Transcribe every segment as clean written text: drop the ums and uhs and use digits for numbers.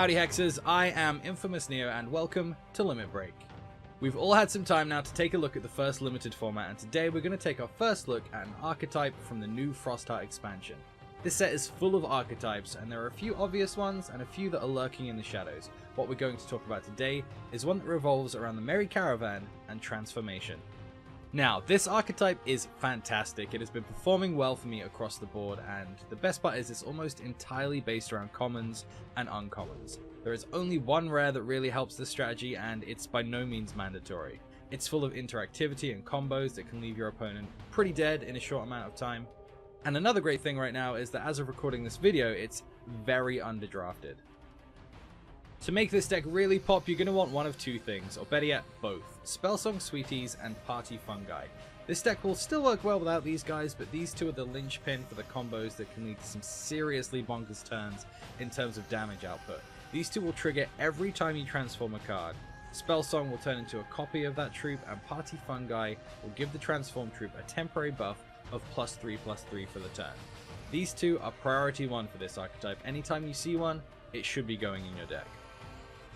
Howdy Hexers, I am Infamous Neo and welcome to Limit Break. We've all had some time now to take a look at the first limited format, and today we're going to take our first look at an archetype from the new Frostheart expansion. This set is full of archetypes, and there are a few obvious ones and a few that are lurking in the shadows. What we're going to talk about today is one that revolves around the Merry Caravan and transformation. Now, this archetype is fantastic. It has been performing well for me across the board, and the best part is it's almost entirely based around commons and uncommons. There is only one rare that really helps this strategy, and it's by no means mandatory. It's full of interactivity and combos that can leave your opponent pretty dead in a short amount of time. And another great thing right now is that as of recording this video, it's very underdrafted. To make this deck really pop, you're going to want one of two things, or better yet, both. Spellsong Sweeties and Party Fungi. This deck will still work well without these guys, but these two are the linchpin for the combos that can lead to some seriously bonkers turns in terms of damage output. These two will trigger every time you transform a card. Spellsong will turn into a copy of that troop, and Party Fungi will give the transform troop a temporary buff of +3/+3 for the turn. These two are priority one for this archetype. Anytime you see one, it should be going in your deck.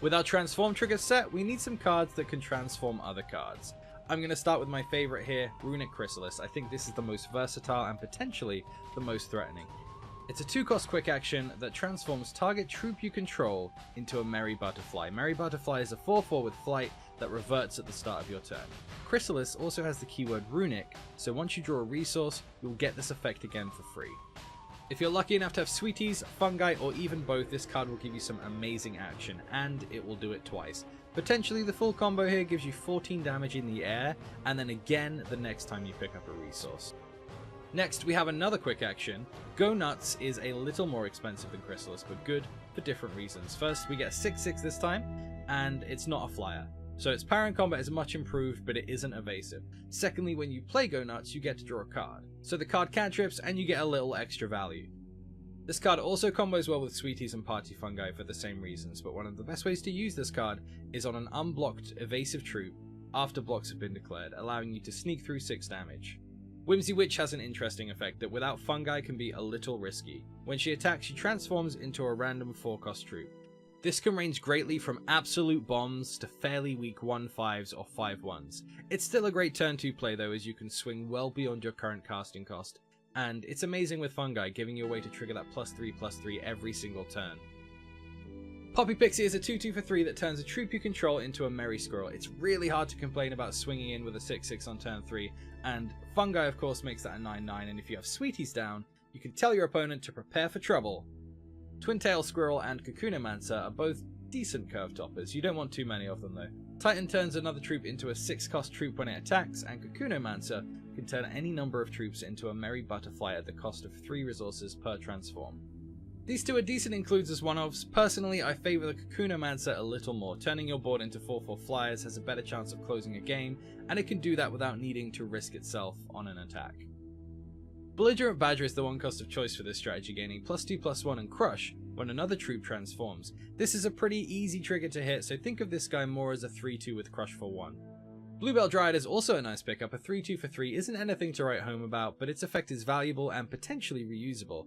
With our transform trigger set, we need some cards that can transform other cards. I'm going to start with my favorite here, Runic Chrysalis. I think this is the most versatile and potentially the most threatening. It's a 2-cost quick action that transforms target troop you control into a Merry Butterfly. Merry Butterfly is a 4/4 with flight that reverts at the start of your turn. Chrysalis also has the keyword Runic, so once you draw a resource, you'll get this effect again for free. If you're lucky enough to have Sweeties, Fungi, or even both, this card will give you some amazing action, and it will do it twice. Potentially the full combo here gives you 14 damage in the air, and then again the next time you pick up a resource. Next, we have another quick action. Go Nuts is a little more expensive than Chrysalis, but good for different reasons. First, we get 6/6 this time, and it's not a flyer. So its power in combat is much improved, but it isn't evasive. Secondly, when you play Go Nuts, you get to draw a card. So the card cantrips, and you get a little extra value. This card also combos well with Sweeties and Party Fungi for the same reasons, but one of the best ways to use this card is on an unblocked evasive troop after blocks have been declared, allowing you to sneak through 6 damage. Whimsy Witch has an interesting effect that without Fungi can be a little risky. When she attacks, she transforms into a random 4-cost troop. This can range greatly from absolute bombs to fairly weak 1/5s or 5/1s. It's still a great turn 2 play though, as you can swing well beyond your current casting cost, and it's amazing with Fungi, giving you a way to trigger that +3/+3 every single turn. Poppy Pixie is a 2/2 for 3 that turns a troop you control into a Merry Squirrel. It's really hard to complain about swinging in with a 6/6 on turn 3, and Fungi of course makes that a 9/9, and if you have Sweeties down, you can tell your opponent to prepare for trouble. Twin-Tail Squirrel and Coconomancer are both decent curve toppers. You don't want too many of them though. Titan turns another troop into a 6-cost troop when it attacks, and Coconomancer can turn any number of troops into a Merry Butterfly at the cost of 3 resources per transform. These two are decent includes as one-offs. Personally, I favour the Coconomancer a little more. Turning your board into 4/4 flyers has a better chance of closing a game, and it can do that without needing to risk itself on an attack. Belligerent Badger is the 1-cost of choice for this strategy, gaining +2/+1 and Crush when another troop transforms. This is a pretty easy trigger to hit, so think of this guy more as a 3/2 with Crush for 1. Bluebell Dryad is also a nice pickup. A 3/2 for 3 isn't anything to write home about, but its effect is valuable and potentially reusable.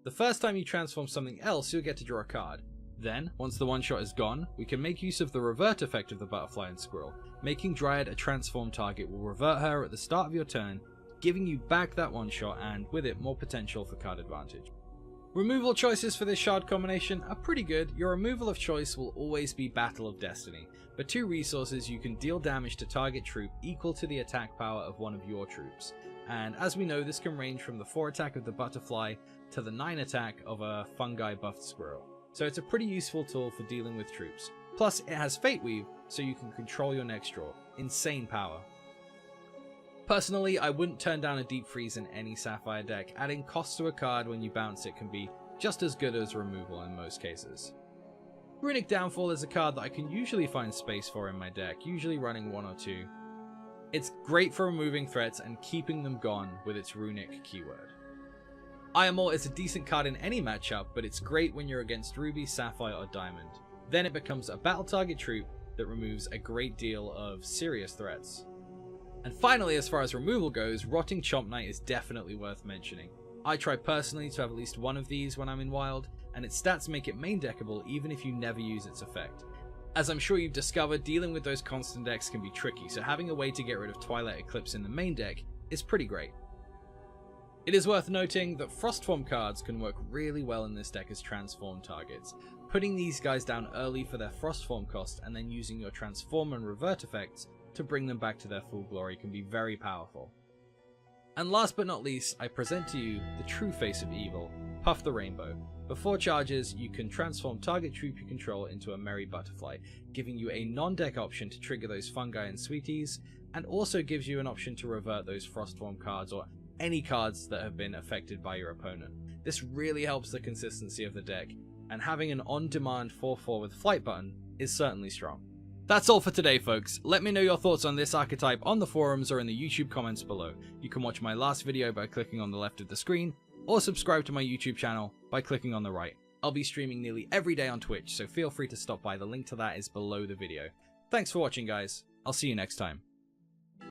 The first time you transform something else, you'll get to draw a card. Then, once the one-shot is gone, we can make use of the revert effect of the Butterfly and Squirrel. Making Dryad a transform target will revert her at the start of your turn, giving you back that one-shot, and with it more potential for card advantage. Removal choices for this shard combination are pretty good. Your removal of choice will always be Battle of Destiny. For 2 resources, you can deal damage to target troop equal to the attack power of one of your troops. And as we know, this can range from the 4 attack of the Butterfly to the 9 attack of a Fungi buffed Squirrel. So it's a pretty useful tool for dealing with troops. Plus, it has Fate Weave, so you can control your next draw. Insane power. Personally, I wouldn't turn down a Deep Freeze in any Sapphire deck. Adding cost to a card when you bounce it can be just as good as removal in most cases. Runic Downfall is a card that I can usually find space for in my deck, usually running 1 or 2. It's great for removing threats and keeping them gone with its Runic keyword. Ironmore is a decent card in any matchup, but it's great when you're against Ruby, Sapphire, or Diamond. Then it becomes a battle target troop that removes a great deal of serious threats. And finally, as far as removal goes, Rotting Chomp Knight is definitely worth mentioning. I try personally to have at least one of these when I'm in wild, and its stats make it main deckable even if you never use its effect. As I'm sure you've discovered, dealing with those constant decks can be tricky, so having a way to get rid of Twilight Eclipse in the main deck is pretty great. It is worth noting that Frostform cards can work really well in this deck as transform targets. Putting these guys down early for their Frostform cost and then using your transform and revert effects to bring them back to their full glory can be very powerful. And last but not least, I present to you the true face of evil, Puff the Rainbow. Before charges, you can transform target troop you control into a merry butterfly, giving you a non-deck option to trigger those fungi and sweeties, and also gives you an option to revert those Frostform cards or any cards that have been affected by your opponent. This really helps the consistency of the deck, and having an on-demand 4/4 with flight button is certainly strong. That's all for today, folks. Let me know your thoughts on this archetype on the forums or in the YouTube comments below. You can watch my last video by clicking on the left of the screen, or subscribe to my YouTube channel by clicking on the right. I'll be streaming nearly every day on Twitch, so feel free to stop by. The link to that is below the video. Thanks for watching, guys. I'll see you next time.